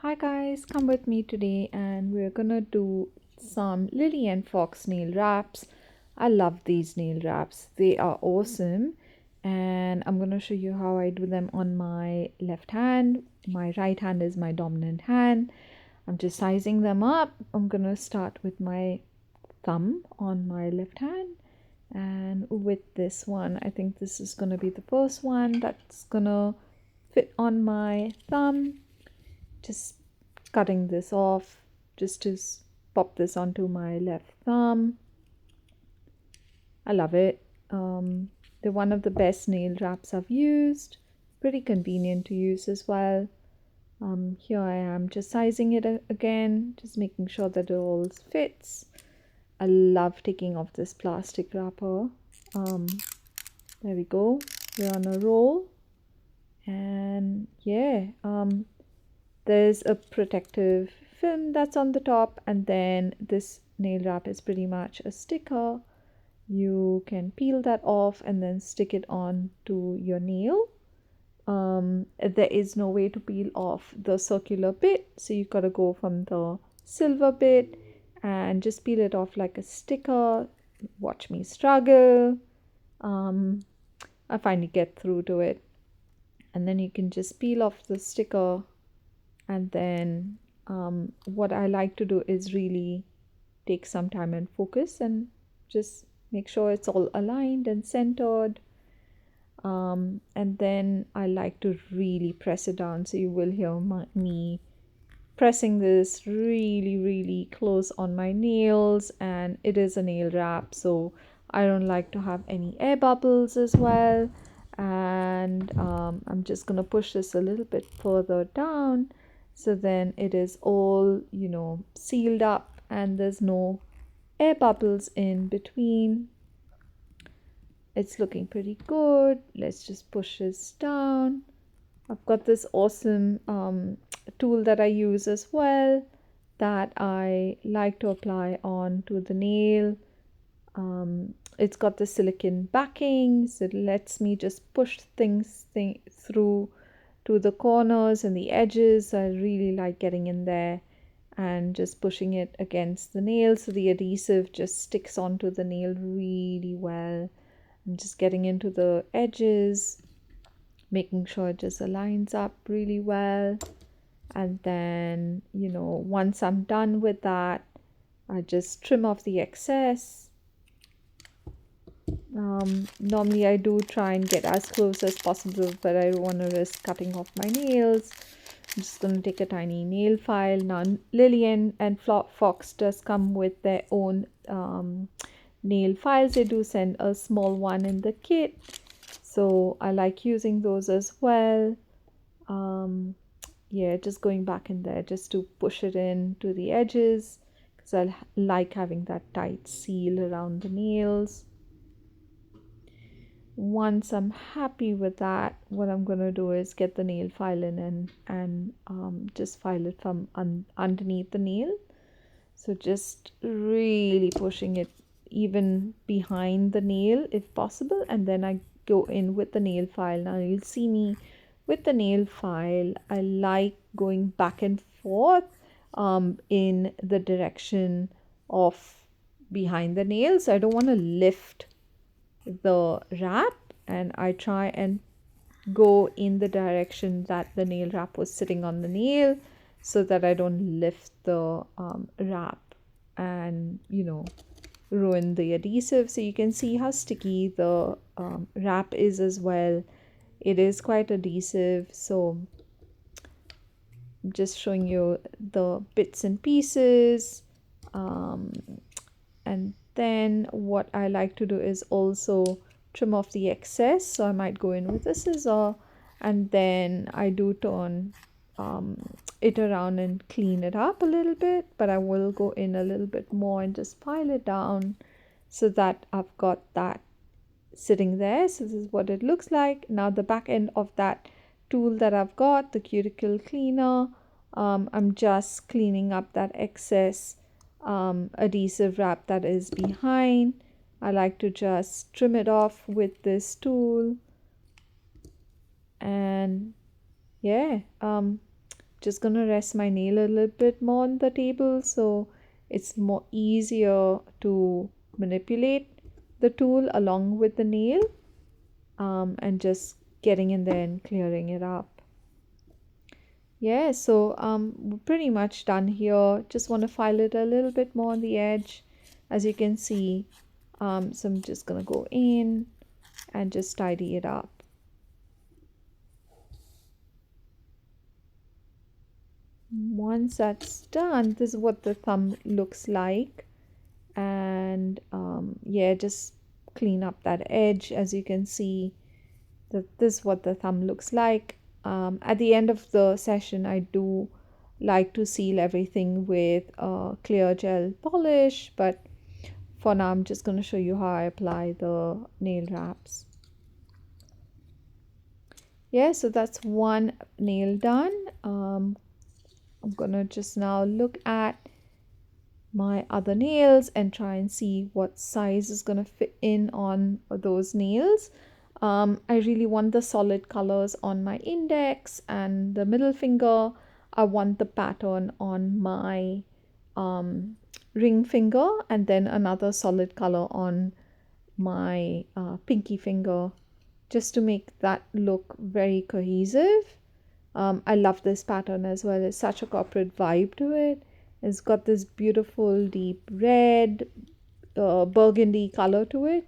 Hi guys, come with me today and we're gonna do some Lily and Fox nail wraps. I love these nail wraps. They are awesome and I'm gonna show you how I do them on my left hand. My right hand is my dominant hand. I'm just sizing them up. I'm gonna start with my thumb on my left hand, and with this one I think this is gonna be the first one that's gonna fit on my thumb. Just cutting this off just to pop this onto my left thumb. I love it. They're one of the best nail wraps I've used. Pretty convenient to use as well. Here I am just sizing it again, just making sure that it all fits. I love taking off this plastic wrapper. There we go. We're on a roll. And yeah, there's a protective film that's on the top, and then this nail wrap is pretty much a sticker. You can peel that off and then stick it on to your nail. There is no way to peel off the circular bit, so you gotta go from the silver bit and just peel it off like a sticker. Watch me struggle. I finally get through to it, and then you can just peel off the sticker. And then what I like to do is really take some time and focus and just make sure it's all aligned and centered. And then I like to really press it down, so you will hear me pressing this really close on my nails. And it is a nail wrap, so I don't like to have any air bubbles as well. And I'm just gonna push this a little bit further down, so then it is all sealed up and there's no air bubbles in between. It's looking pretty good. Let's just push this down. I've got this awesome tool that I use as well, that I like to apply onto the nail. It's got the silicone backing, so it lets me just push things through to the corners and the edges. I really like getting in there and just pushing it against the nail, so the adhesive just sticks onto the nail really well. I'm just getting into the edges, making sure it just aligns up really well. And then once I'm done with that, I just trim off the excess. Normally I do try and get as close as possible, but I don't want to risk cutting off my nails. I'm just going to take a tiny nail file. Now Lillian and Fox does come with their own nail files. They do send a small one in the kit, so I like using those as well. Yeah, just going back in there just to push it in to the edges, because I like having that tight seal around the nails. Once I'm happy with that, what I'm going to do is get the nail file in and just file it from underneath the nail. So just really pushing it even behind the nail if possible, and then I go in with the nail file. Now you'll see me with the nail file. I like going back and forth in the direction of behind the nail, so I don't want to lift the wrap, and I try and go in the direction that the nail wrap was sitting on the nail, so that I don't lift the wrap and ruin the adhesive. So you can see how sticky the wrap is as well. It is quite adhesive, so I'm just showing you the bits and pieces. And then what I like to do is also trim off the excess. So I might go in with a scissor, and then I do turn it around and clean it up a little bit, but I will go in a little bit more and just file it down so that I've got that sitting there. So this is what it looks like. Now the back end of that tool that I've got, the cuticle cleaner, I'm just cleaning up that excess adhesive wrap that is behind. I like to just trim it off with this tool. And yeah, just gonna rest my nail a little bit more on the table so it's more easier to manipulate the tool along with the nail, and just getting in there and clearing it up. Yeah, so we're pretty much done here. Just want to file it a little bit more on the edge, as you can see. So I'm just gonna go in and just tidy it up. Once that's done, this is what the thumb looks like. And yeah, just clean up that edge. As you can see, that this is what the thumb looks like. At the end of the session, I do like to seal everything with clear gel polish, but for now I'm just going to show you how I apply the nail wraps. Yeah, so that's one nail done. I'm gonna just now look at my other nails and try and see what size is gonna fit in on those nails. I really want the solid colors on my index and the middle finger. I want the pattern on my ring finger, and then another solid color on my pinky finger, just to make that look very cohesive. I love this pattern as well. It's such a corporate vibe to it. It's got this beautiful deep red, burgundy color to it.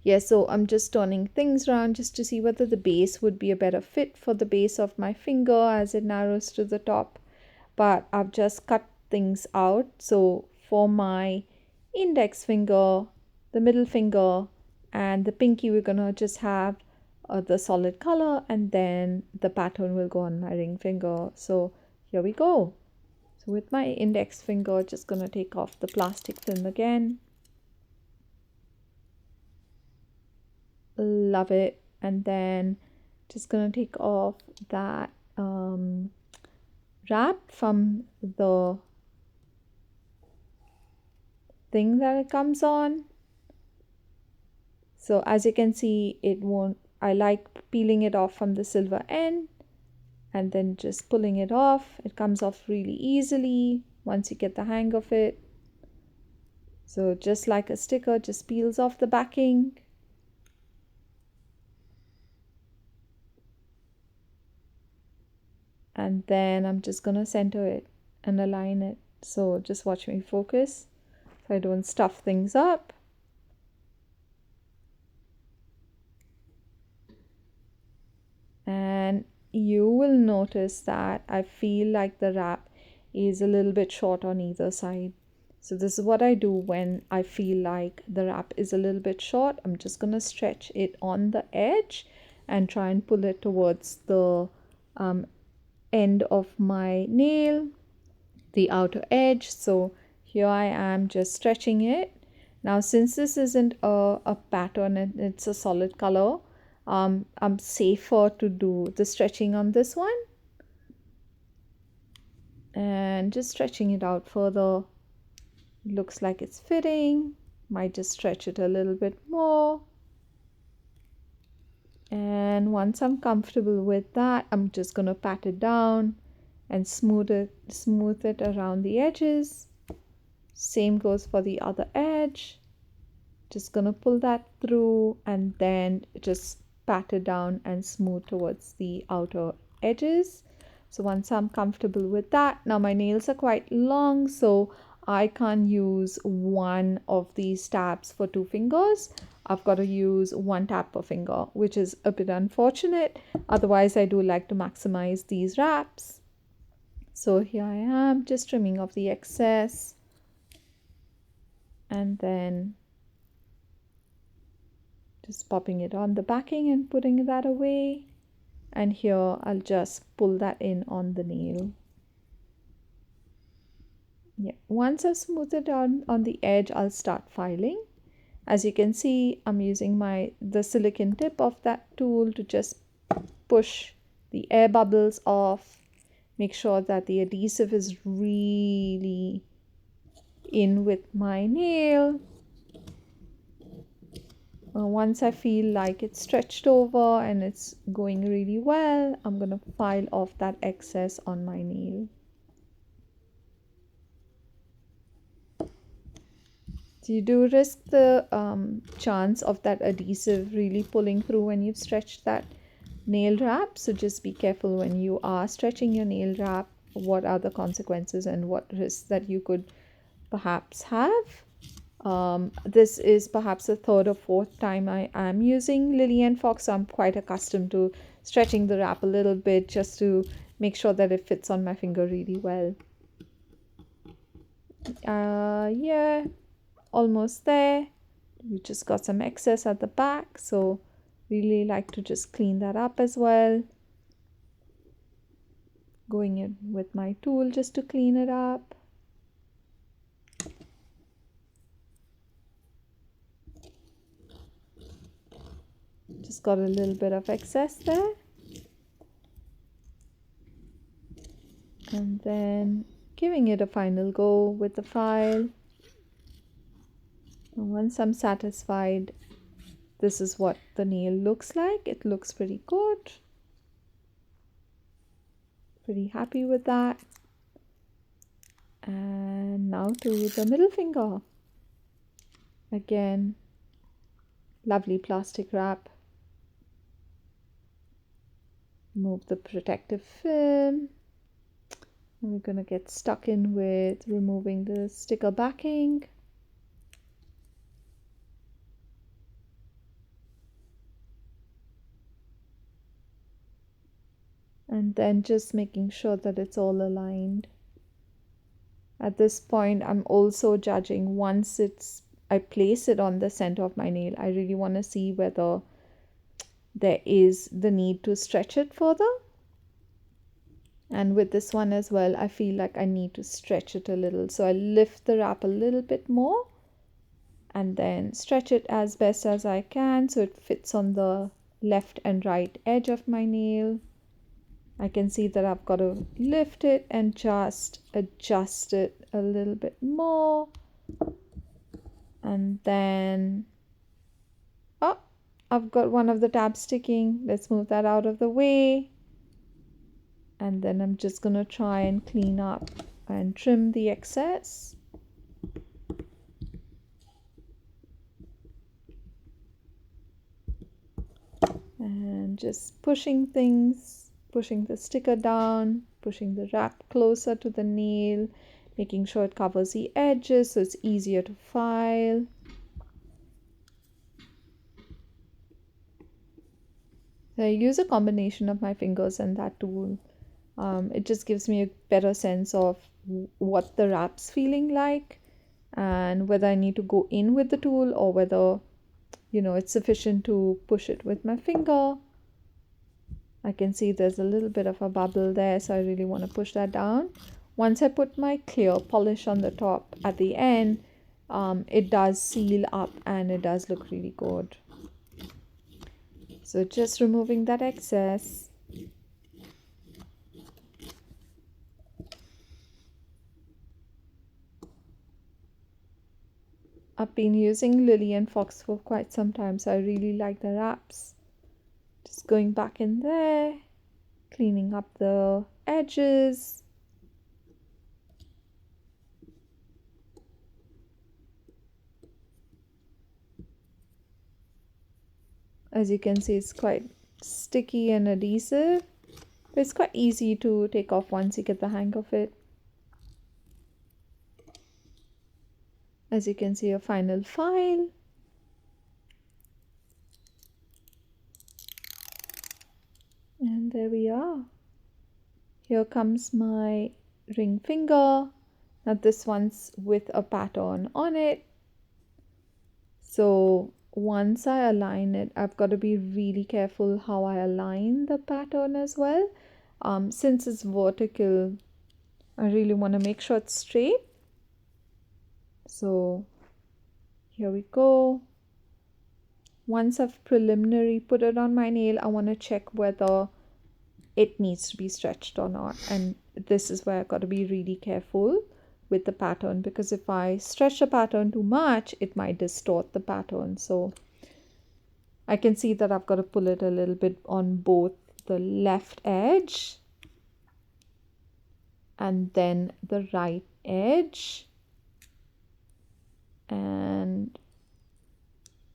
Yeah, so I'm just turning things around just to see whether the base would be a better fit for the base of my finger as it narrows to the top. But I've just cut things out. So for my index finger, the middle finger, and the pinky, we're gonna just have the solid color, and then the pattern will go on my ring finger. So here we go. So with my index finger, just gonna take off the plastic film again. Love it. And then just gonna take off that wrap from the thing that it comes on. So as you can see, it won't, I like peeling it off from the silver end and then just pulling it off. It comes off really easily once you get the hang of it. So just like a sticker, just peels off the backing. And then I'm just gonna center it and align it. So just watch me focus so I don't stuff things up. And you will notice that I feel like the wrap is a little bit short on either side. So this is what I do when I feel like the wrap is a little bit short. I'm just gonna stretch it on the edge and try and pull it towards the end of my nail, the outer edge. So here I am just stretching it. Now since this isn't a pattern and it's a solid color, I'm safer to do the stretching on this one, and just stretching it out further. Looks like it's fitting. Might just stretch it a little bit more. And once I'm comfortable with that, I'm just gonna pat it down and smooth it around the edges. Same goes for the other edge. Just gonna pull that through and then just pat it down and smooth towards the outer edges. So once I'm comfortable with that, now my nails are quite long, so I can't use one of these tabs for two fingers. I've got to use one tab per finger, which is a bit unfortunate. Otherwise, I do like to maximize these wraps. So here I am, just trimming off the excess, and then just popping it on the backing and putting that away. And here I'll just pull that in on the nail. Yeah, once I've smoothed it on the edge, I'll start filing. As you can see, I'm using the silicone tip of that tool to just push the air bubbles off. Make sure that the adhesive is really in with my nail. Once I feel like it's stretched over and it's going really well, I'm going to file off that excess on my nail. So you do risk the chance of that adhesive really pulling through when you've stretched that nail wrap. So just be careful when you are stretching your nail wrap, what are the consequences and what risks that you could perhaps have. This is perhaps the third or fourth time I am using Lily & Fox. So I'm quite accustomed to stretching the wrap a little bit just to make sure that it fits on my finger really well. Yeah, almost there. We just got some excess at the back, so really like to just clean that up as well. Going in with my tool just to clean it up. Just got a little bit of excess there. And then giving it a final go with the file. And once I'm satisfied, this is what the nail looks like. It looks pretty good. Pretty happy with that. And now to the middle finger. Again, lovely plastic wrap. Remove the protective film. And we're going to get stuck in with removing the sticker backing. And then just making sure that it's all aligned. At this point, I'm also judging once I place it on the center of my nail. I really want to see whether there is the need to stretch it further. And with this one as well, I feel like I need to stretch it a little. So I lift the wrap a little bit more and then stretch it as best as I can so it fits on the left and right edge of my nail. I can see that I've got to lift it and just adjust it a little bit more. And then, oh, I've got one of the tabs sticking. Let's move that out of the way. And then I'm just going to try and clean up and trim the excess. And just pushing the sticker down, pushing the wrap closer to the nail, making sure it covers the edges so it's easier to file. So I use a combination of my fingers and that tool. It just gives me a better sense of what the wrap's feeling like and whether I need to go in with the tool or whether, it's sufficient to push it with my finger. I can see there's a little bit of a bubble there, so I really want to push that down. Once I put my clear polish on the top at the end, it does seal up and it does look really good. So just removing that excess. I've been using Lily & Fox for quite some time, so I really like the wraps. Just going back in there, cleaning up the edges. As you can see, it's quite sticky and adhesive, but it's quite easy to take off once you get the hang of it. As you can see, a final file. And there we are. Here comes my ring finger. Now this one's with a pattern on it. So once I align it, I've got to be really careful how I align the pattern as well. Since it's vertical, I really want to make sure it's straight. So here we go. Once I've preliminary put it on my nail, I want to check whether it needs to be stretched or not. And this is where I've got to be really careful with the pattern, because if I stretch the pattern too much, it might distort the pattern. So I can see that I've got to pull it a little bit on both the left edge and then the right edge, and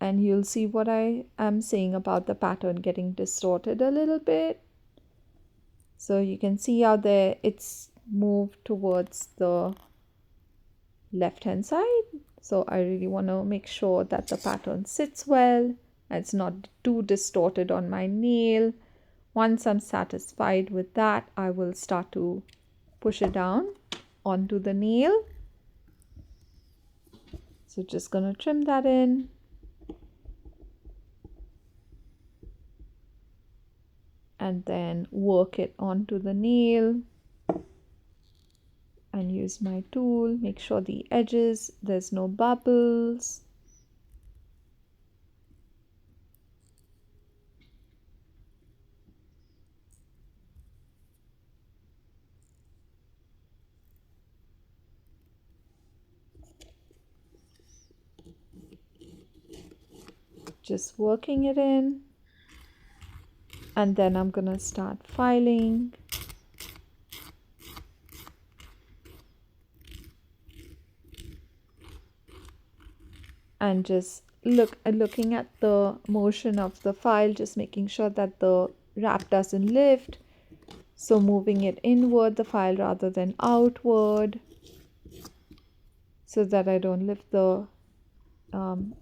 you'll see what I am saying about the pattern getting distorted a little bit. So you can see how there it's moved towards the left hand side. So I really want to make sure that the pattern sits well, it's not too distorted on my nail. Once I'm satisfied with that, I will start to push it down onto the nail. So just gonna trim that in. And then work it onto the nail and use my tool. Make sure the edges, there's no bubbles. Just working it in. And then I'm gonna start filing. And just looking at the motion of the file, just making sure that the wrap doesn't lift. So moving it inward, the file, rather than outward, so that I don't lift the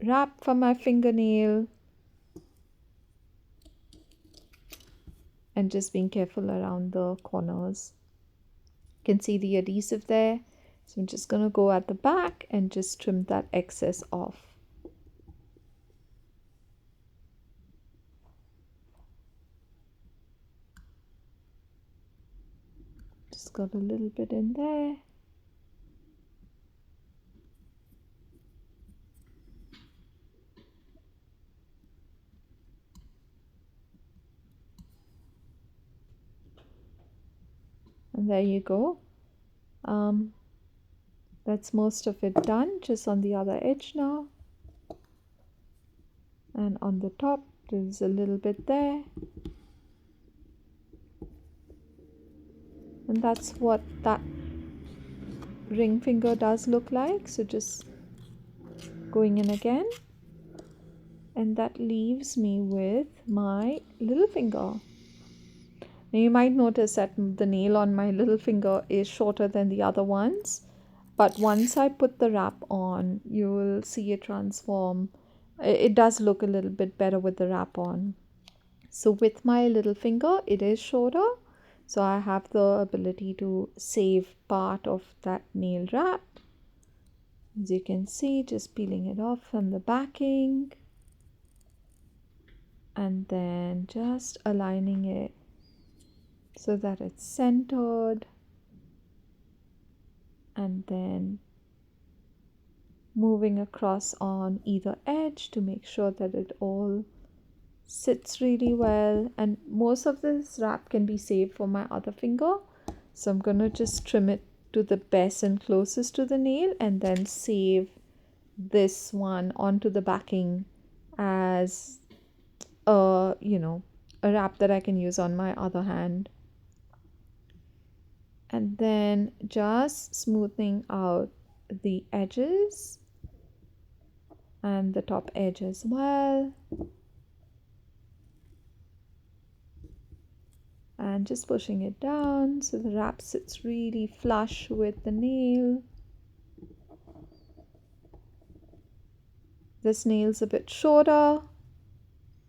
wrap from my fingernail. And just being careful around the corners. You can see the adhesive there. So I'm just going to go at the back and just trim that excess off. Just got a little bit in there. And there you go. That's most of it done. Just on the other edge now. And on the top, there's a little bit there. And that's what that ring finger does look like. So just going in again. And that leaves me with my little finger. Now you might notice that the nail on my little finger is shorter than the other ones. But once I put the wrap on, you will see it transform. It does look a little bit better with the wrap on. So with my little finger, it is shorter. So I have the ability to save part of that nail wrap. As you can see, just peeling it off from the backing. And then just aligning it so that it's centered. And then moving across on either edge to make sure that it all sits really well. And most of this wrap can be saved for my other finger. So I'm going to just trim it to the best and closest to the nail and then save this one onto the backing as a wrap that I can use on my other hand. And then just smoothing out the edges and the top edge as well. And just pushing it down so the wrap sits really flush with the nail. This nail's a bit shorter,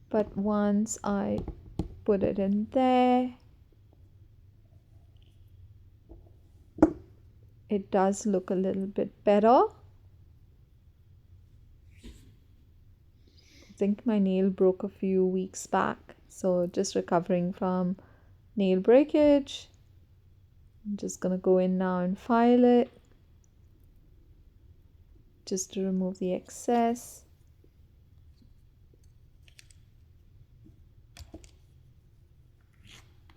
but once I put it in there, it does look a little bit better. I think my nail broke a few weeks back, so just recovering from nail breakage. I'm just gonna go in now and file it just to remove the excess.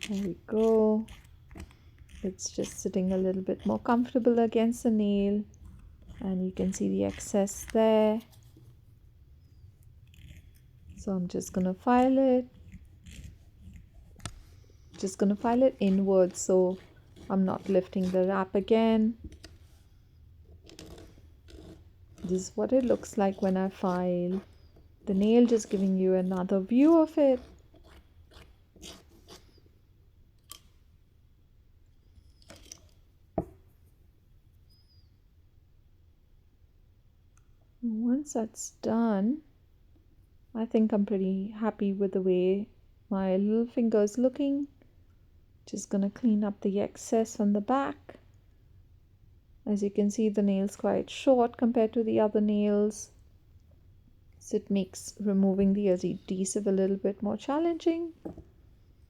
There we go. It's just sitting a little bit more comfortable against the nail, and you can see the excess there. So I'm just gonna file it. Just gonna file it inwards so I'm not lifting the wrap again. This is what it looks like when I file the nail, just giving you another view of it. Once that's done, I think I'm pretty happy with the way my little finger is looking. Just gonna clean up the excess on the back. As you can see, the nail's quite short compared to the other nails, so it makes removing the adhesive a little bit more challenging.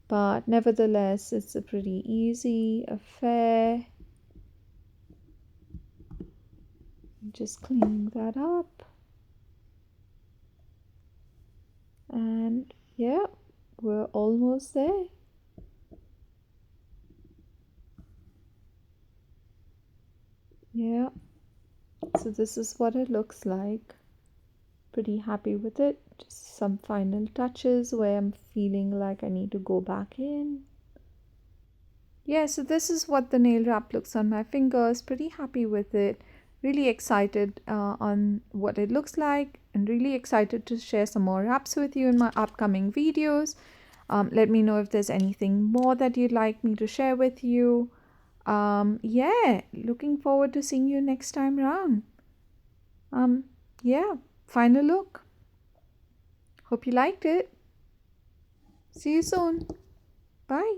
But nevertheless, it's a pretty easy affair. Just cleaning that up. And yeah, we're almost there. Yeah, so this is what it looks like. Pretty happy with it. Just some final touches where I'm feeling like I need to go back in. Yeah, so this is what the nail wrap looks on my fingers. Pretty happy with it. Really excited on what it looks like, and really excited to share some more wraps with you in my upcoming videos. Let me know if there's anything more that you'd like me to share with you. Yeah, looking forward to seeing you next time around. Yeah, final look. Hope you liked it. See you soon. Bye.